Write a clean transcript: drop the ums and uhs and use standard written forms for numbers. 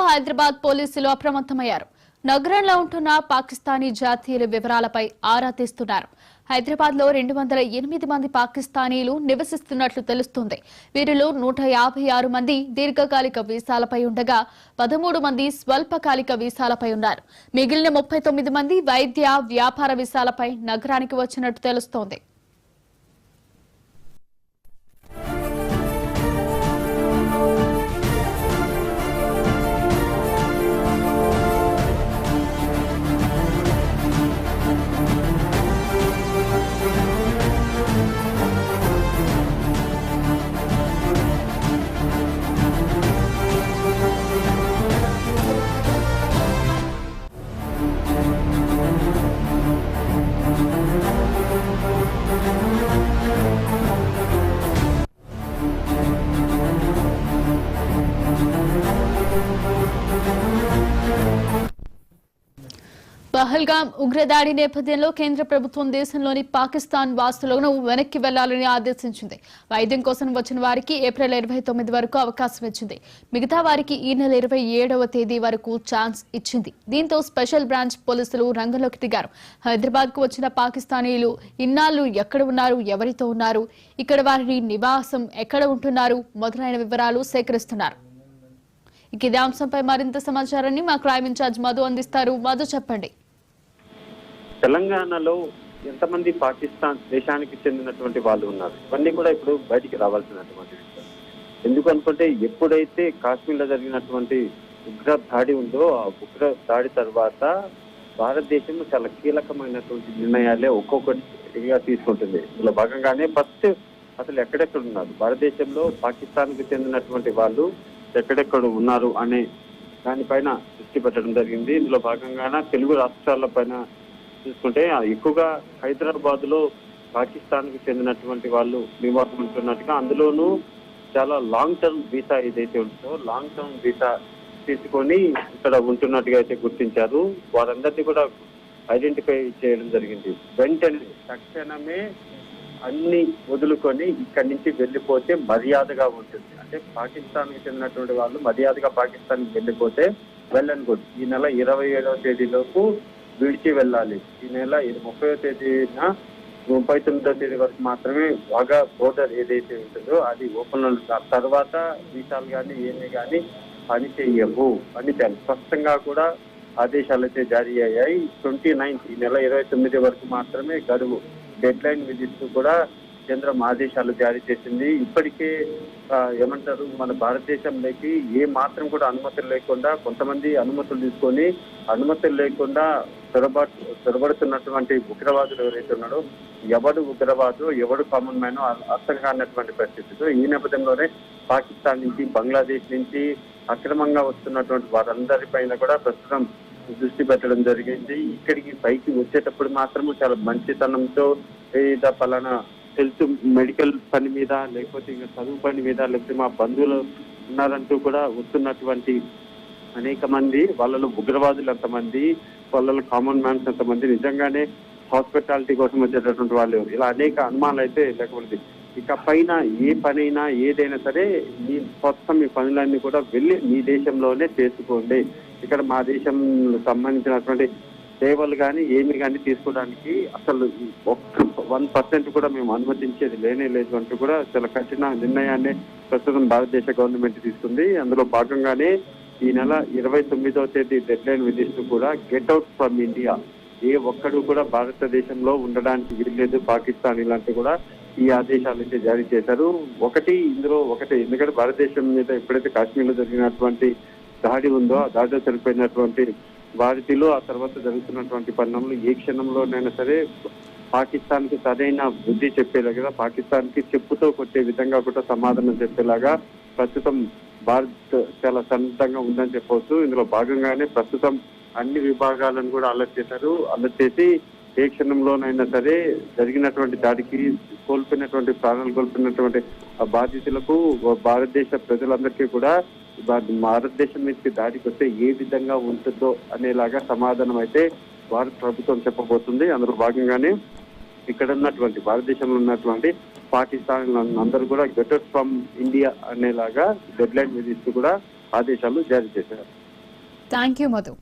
హైదరాబాద్ పోలీసులు అప్రమత్తమయ్యారు. నగరంలో ఉంటున్న పాకిస్తానీ జాతీయుల వివరాలపై ఆరా తీస్తున్నారు. హైదరాబాద్ లో 208 మంది పాకిస్తానీలు నివసిస్తున్నట్లు తెలుస్తోంది. వీరిలో 156 మంది దీర్ఘకాలిక వీసాలపై ఉండగా 13 మంది స్వల్పకాలిక వీసాలపై ఉన్నారు. మిగిలిన 39 మంది వైద్య, వ్యాపార వీసాలపై నగరానికి వచ్చినట్టు తెలుస్తోంది. పహల్గామ్ ఉగ్రదాడి నేపథ్యంలో కేంద్ర ప్రభుత్వం దేశంలోని పాకిస్తాన్ వాసులను వెనక్కి వెళ్లాలని ఆదేశించింది. వైద్యం కోసం వచ్చిన వారికి ఏప్రిల్ 29 వరకు అవకాశం ఇచ్చింది. మిగతా వారికి ఈ నెల 27వ తేదీ వరకు ఛాన్స్ ఇచ్చింది. దీంతో స్పెషల్ బ్రాంచ్ పోలీసులు రంగంలోకి దిగారు. హైదరాబాద్ కు వచ్చిన పాకిస్తానీలు ఇన్నాళ్లు ఎక్కడ ఉన్నారు, ఎవరితో ఉన్నారు, ఇక్కడ వారి నివాసం ఎక్కడ ఉంటున్నారు మొదలైన వివరాలు సేకరిస్తున్నారు. ఇదే అంశంపై మరింత సమాచారాన్ని మా క్రైమ్ ఇన్ఛార్జ్ మధు అందిస్తారు. మధు, చెప్పండి. తెలంగాణలో ఎంతమంది పాకిస్తాన్ దేశానికి చెందినటువంటి వాళ్ళు ఉన్నారు, ఇవన్నీ కూడా ఇప్పుడు బయటికి రావాల్సినటువంటి విషయం. ఎందుకు అనుకుంటే ఎప్పుడైతే కాశ్మీర్ లో జరిగినటువంటి ఉగ్ర దాడి ఉందో ఆ ఉగ్ర దాడి తర్వాత భారతదేశం చాలా కీలకమైనటువంటి నిర్ణయాలే ఒక్కొక్కటిగా తీసుకుంటుంది. ఇందులో భాగంగానే ఫస్ట్ అసలు ఎక్కడెక్కడ ఉన్నారు, భారతదేశంలో పాకిస్తాన్ కు చెందినటువంటి వాళ్ళు ఎక్కడెక్కడ ఉన్నారు అనే దానిపైన దృష్టి పెట్టడం జరిగింది. ఇందులో భాగంగానే తెలుగు రాష్ట్రాల పైన చూసుకుంటే ఎక్కువగా హైదరాబాద్ లో పాకిస్తాన్ కు చెందినటువంటి వాళ్ళు నివాసం ఉంటున్నట్టుగా, అందులోనూ చాలా లాంగ్ టర్మ్ వీసా ఏదైతే ఉంటుందో లాంగ్ టర్మ్ వీసా తీసుకొని ఇక్కడ ఉంటున్నట్టుగా అయితే గుర్తించారు. వారందరినీ కూడా ఐడెంటిఫై చేయడం జరిగింది. వెంటనే తక్షణమే అన్ని వదులుకొని ఇక్కడి నుంచి వెళ్ళిపోతే మర్యాదగా ఉంటుంది. అంటే పాకిస్తాన్ కి చెందినటువంటి వాళ్ళు మర్యాదగా పాకిస్తాన్ కి వెళ్ళిపోతే వెళ్ళనుకోండి. ఈ నెల 27వ తేదీలోపు విడిచి వెళ్ళాలి. ఈ నెల 30వ తేదీన 39వ తేదీ వరకు మాత్రమే వాఘా బోర్డర్ ఏదైతే ఉంటుందో అది ఓపెన్. తర్వాత వీసాలు కానీ ఏమీ కానీ పని చేయవు అని స్పష్టంగా కూడా ఆదేశాలు అయితే జారీ అయ్యాయి. 29 ఈ నెల 29 వరకు మాత్రమే గడువు డెడ్ లైన్ విధిస్తూ కూడా కేంద్రం ఆదేశాలు జారీ చేసింది. ఇప్పటికే ఏమంటారు, మన భారతదేశంలోకి ఏ మాత్రం కూడా అనుమతులు లేకుండా కొంతమంది అనుమతులు తీసుకొని అనుమతులు లేకుండా చొరబడుతున్నటువంటి ఉగ్రవాదులు ఎవరైతే ఉన్నాడో, ఎవడు ఉగ్రవాదు ఎవడు కామన్ మ్యాన్ అర్థం కానటువంటి పరిస్థితులు. ఈ నేపథ్యంలోనే పాకిస్తాన్ నుంచి బంగ్లాదేశ్ నుంచి అక్రమంగా వస్తున్నటువంటి వారందరిపైన కూడా ప్రస్తుతం దృష్టి పెట్టడం జరిగింది. ఇక్కడికి పైకి వచ్చేటప్పుడు మాత్రము చాలా మంచితనంతో ఏదో పలానా హెల్త్ మెడికల్ పని మీద లేకపోతే ఇంకా చదువు పని మీద లేకపోతే మా బంధువులు ఉన్నారంటూ కూడా వస్తున్నటువంటి అనేక మంది, వాళ్ళలో ఉగ్రవాదులు ఎంతమంది, వాళ్ళలో కామన్ మ్యాన్స్ ఎంతమంది, నిజంగానే హాస్పిటాలిటీ కోసం వచ్చేటటువంటి వాళ్ళు, ఇలా అనేక అనుమానాలు అయితే లేకపోతే ఇక పైన ఏ పనైనా ఏదైనా సరే మీ మొత్తం మీ పనులన్నీ కూడా వెళ్ళి మీ దేశంలోనే చేసుకోండి. ఇక్కడ మా దేశం సంబంధించినటువంటి సేవలు కానీ ఏమి కానీ తీసుకోవడానికి అసలు 1% కూడా మేము అనుమతించేది లేనే లేదు అంటూ కూడా చాలా కఠిన నిర్ణయాన్ని ప్రస్తుతం భారతదేశ గవర్నమెంట్ తీసుకుంది. అందులో భాగంగానే ఈ నెల 29వ తేదీ డెడ్ లైన్ విధిస్తూ కూడా గెట్ అవుట్ ఫ్రమ్ ఇండియా, ఏ ఒక్కడు కూడా భారతదేశంలో ఉండడానికి వీల్లేదు పాకిస్తాన్ ఇలాంటి కూడా ఈ ఆదేశాలు అయితే జారీ చేశారు. ఇందులో ఒకటి ఎందుకంటే భారతదేశం మీద ఎప్పుడైతే కాశ్మీర్ లో జరిగినటువంటి దాడి ఉందో ఆ దాడిలో చనిపోయినటువంటి భారతీయులు ఆ తర్వాత జరుగుతున్నటువంటి పరిణామాలు ఏ క్షణంలోనైనా సరే పాకిస్తాన్ కి సరైన బుద్ధి చెప్పేలాగా, పాకిస్తాన్ కి చెప్పుతో కొట్టే విధంగా కూడా సమాధానం చెప్పేలాగా ప్రస్తుతం భారత్ చాలా సన్నద్ధంగా ఉందని చెప్పవచ్చు. ఇందులో భాగంగానే ప్రస్తుతం అన్ని విభాగాలను కూడా అలర్ట్ చేశారు. అలర్ట్ చేసి ఏ క్షణంలోనైనా సరే జరిగినటువంటి దాడికి ప్రాణాలు కోల్పోయినటువంటి బాధితులకు భారతదేశ ప్రజలందరికీ కూడా భారతదేశం నుంచి దాడికి వస్తే ఏ విధంగా ఉంటుందో అనేలాగా సమాధానం అయితే భారత ప్రభుత్వం చెప్పబోతుంది. అందులో భాగంగానే ఇక్కడ ఉన్నటువంటి భారతదేశంలో ఉన్నటువంటి పాకిస్తాన్ అందరూ కూడా గెట్ అవుట్ ఫ్రమ్ ఇండియా అనేలాగా డెడ్ లైన్ విధిస్తూ కూడా ఆదేశాలు జారీ చేశారు. Thank you Madhu.